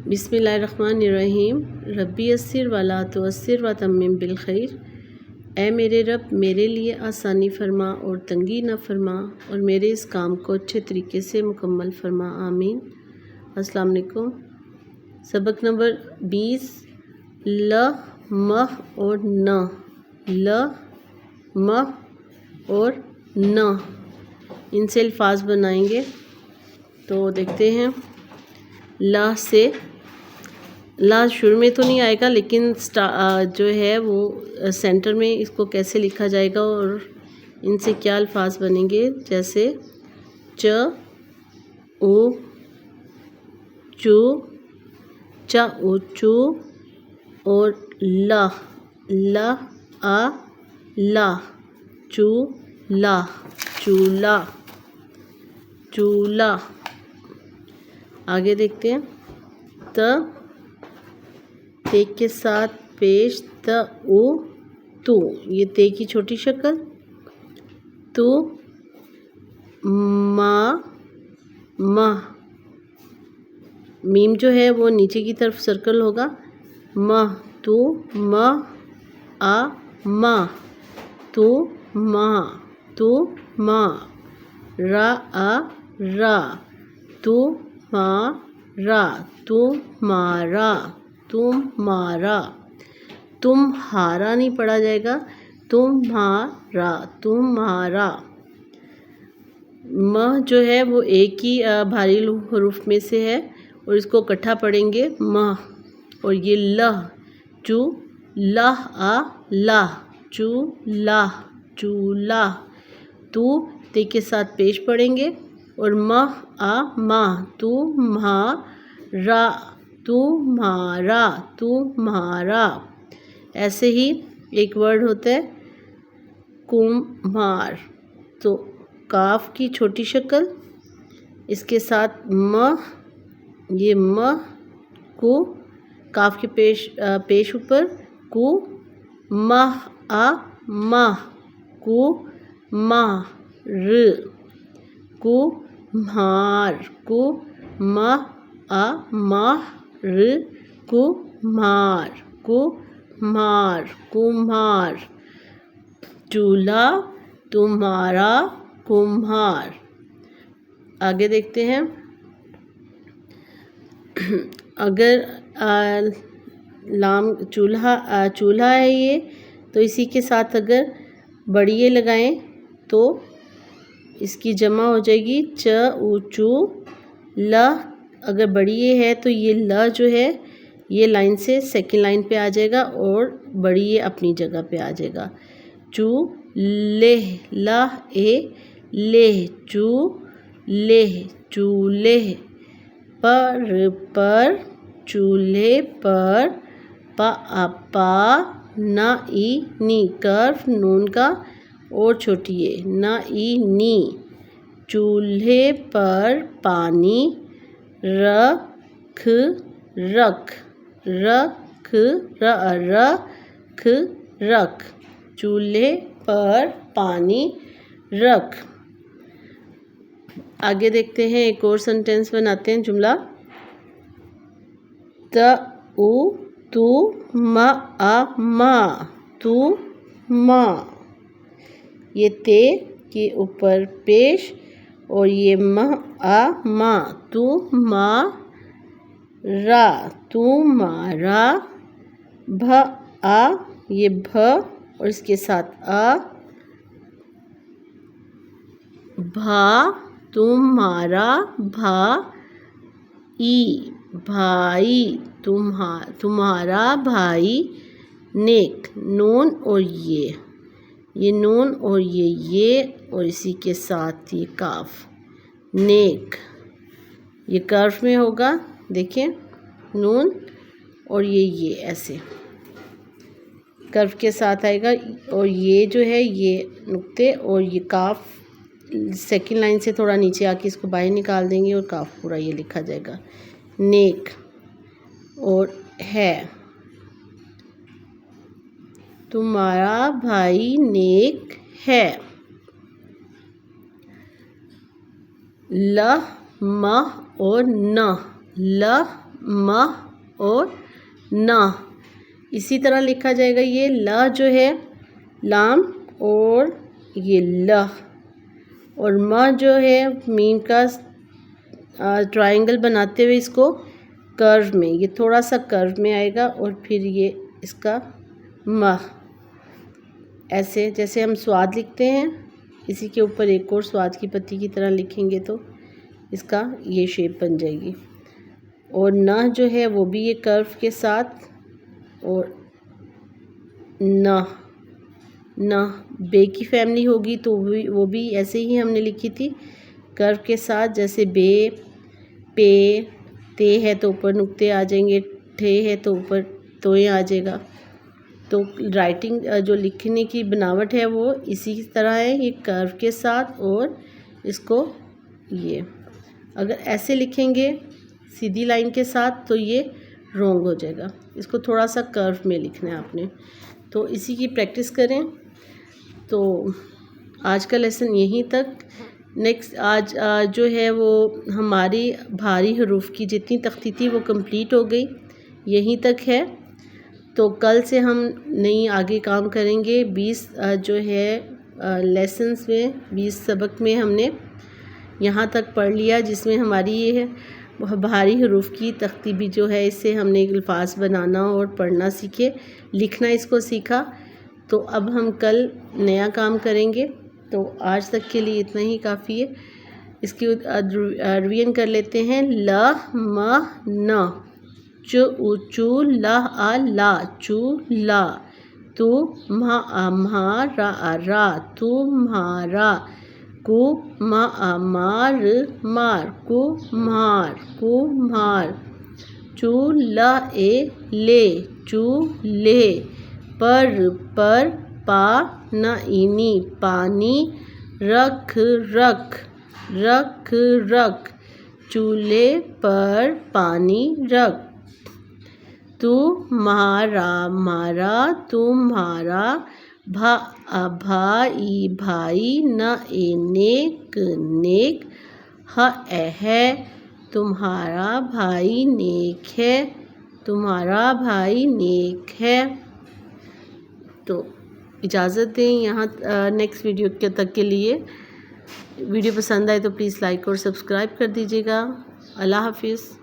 बिस्मिल्लाहिर्रहमानिर्रहीम। रब्बी यस्सिर वला तुअस्सिर व तम्मिम बिल खैर। ऐ मेरे रब, मेरे लिए आसानी फरमा और तंगी न फरमा, और मेरे इस काम को अच्छे तरीके से मुकम्मल फरमा। आमीन। अस्सलाम वालेकुम। सबक नंबर 20। ल, मह और न। ल, मह और न, इनसे अल्फाज बनाएंगे। तो देखते हैं। ला से, ला शुरू में तो नहीं आएगा, लेकिन जो है वो सेंटर में इसको कैसे लिखा जाएगा और इनसे क्या अल्फाज बनेंगे, जैसे च, उ, चू, चा उ चू, और ला, ला आ ला, चू ला, चूला, चूला। आगे देखते हैं। त, ते के साथ पेश, त उ तू, ये ते की छोटी शक्ल। तू, मा, मह, मीम जो है वो नीचे की तरफ सर्कल होगा। मह, तू, मह, आ, मा, तू, मा, तू, मा, रा, आ, रा, तू, मा, रा, तुम्हारा, तुम्हारा। तुम्हारा नहीं पढ़ा जाएगा, तुम्हारा, तुम्हारा। म जो है वो एक ही भारी हरूफ में से है और इसको इकट्ठा पढ़ेंगे म। और ये ल, चू लाह आ लाह, चू लाह, चूला। तू ते के साथ पेश पढ़ेंगे और मह आ माह, तुम्हारा, तुम्हारा, तुम्हारा। ऐसे ही एक वर्ड होता है कुम्हार। तो काफ की छोटी शक्ल, इसके साथ म, ये म को काफ के पेश ऊपर, कु माह आ माह, कु माह र, कुम्हार, कुम्हार आ माह र, कुम्हार, कुम्हार, कुम्हार। चूल्हा, तुम्हारा, कुम्हार। आगे देखते हैं। अगर लाम चूल्हा, चूल्हा है ये, तो इसी के साथ अगर बड़िए लगाएं तो इसकी जमा हो जाएगी च उ चू। ल, अगर बड़िए है तो ये ल जो है ये लाइन से सेकंड लाइन पे आ जाएगा और बड़िए अपनी जगह पे आ जाएगा। चू लेह, लाह ए लेह, चू लेह, चूल्हे। पर, चूल्हे पर, पा ना ई नी, कर्व नून का और छोटी है, ना ई नी। चूल्हे पर पानी, रख, रख, रख, रख, रख। चूल्हे पर पानी रख। आगे देखते हैं, एक और सेंटेंस बनाते हैं, जुमला। त उ तू मा आ मा, तू मा, ये ते के ऊपर पेश और ये म आ मा, तू मा रा, तुम्हारा। भ आ, ये भ और इसके साथ आ, भा, तुम्हारा, भा ई, भाई, तुम्हारा भाई। नेक, नून और ये नून और ये और इसी के साथ ये काफ, नेक। ये कर्व में होगा, देखिए नून और ये ऐसे कर्व के साथ आएगा। और ये जो है ये नुक्ते और ये काफ सेकंड लाइन से थोड़ा नीचे आके इसको बाहर निकाल देंगे और काफ पूरा ये लिखा जाएगा। नेक और है, तुम्हारा भाई नेक है। ल, मह और न। ल, म और न। इसी तरह लिखा जाएगा ये ल जो है लाम और ये ल, और म जो है मीम का ट्रायंगल बनाते हुए इसको कर्व में, ये थोड़ा सा कर्व में आएगा और फिर ये इसका म, ऐसे जैसे हम स्वाद लिखते हैं इसी के ऊपर एक और स्वाद की पत्ती की तरह लिखेंगे तो इसका ये शेप बन जाएगी। और न जो है वो भी ये कर्व के साथ, और न बे की फैमिली होगी तो वो भी ऐसे ही हमने लिखी थी कर्व के साथ, जैसे बे, पे, ते है तो ऊपर नुक्ते आ जाएंगे, ठे है तो ऊपर तोए आ जाएगा। तो राइटिंग जो लिखने की बनावट है वो इसी तरह है, ये कर्व के साथ और इसको ये अगर ऐसे लिखेंगे सीधी लाइन के साथ तो ये रॉन्ग हो जाएगा, इसको थोड़ा सा कर्व में लिखना है आपने। तो इसी की प्रैक्टिस करें। तो आज का लेसन यहीं तक। नेक्स्ट आज जो है वो हमारी भारी हरूफ की जितनी तख्ती थी वो कंप्लीट हो गई, यहीं तक है। तो कल से हम नई आगे काम करेंगे। 20 जो है लेसन्स में 20 सबक में हमने यहाँ तक पढ़ लिया, जिसमें हमारी ये है भारी हरूफ की तख्ती भी जो है इससे हमने अल्फाज बनाना और पढ़ना सीखे, लिखना इसको सीखा। तो अब हम कल नया काम करेंगे। तो आज तक के लिए इतना ही काफ़ी है। इसकी रिवीजन कर लेते हैं। ल म न, चु चू ला आ ला, चू ला, तू म्हारा रा, तुम्हारा, मार मार, कुम्हार, चूल्हे ले, चूल्हे, पर पा न इनी, पानी, रख रख, चूल्हे पर पानी रख, तुम्हारा मारा, तुम्हारा, भाई न ए नेक, है, तुम्हारा भाई नेक है। तो इजाज़त दें यहाँ नेक्स्ट वीडियो तक के लिए। वीडियो पसंद आए तो प्लीज़ लाइक और सब्सक्राइब कर दीजिएगा। अल्लाह हाफिज़।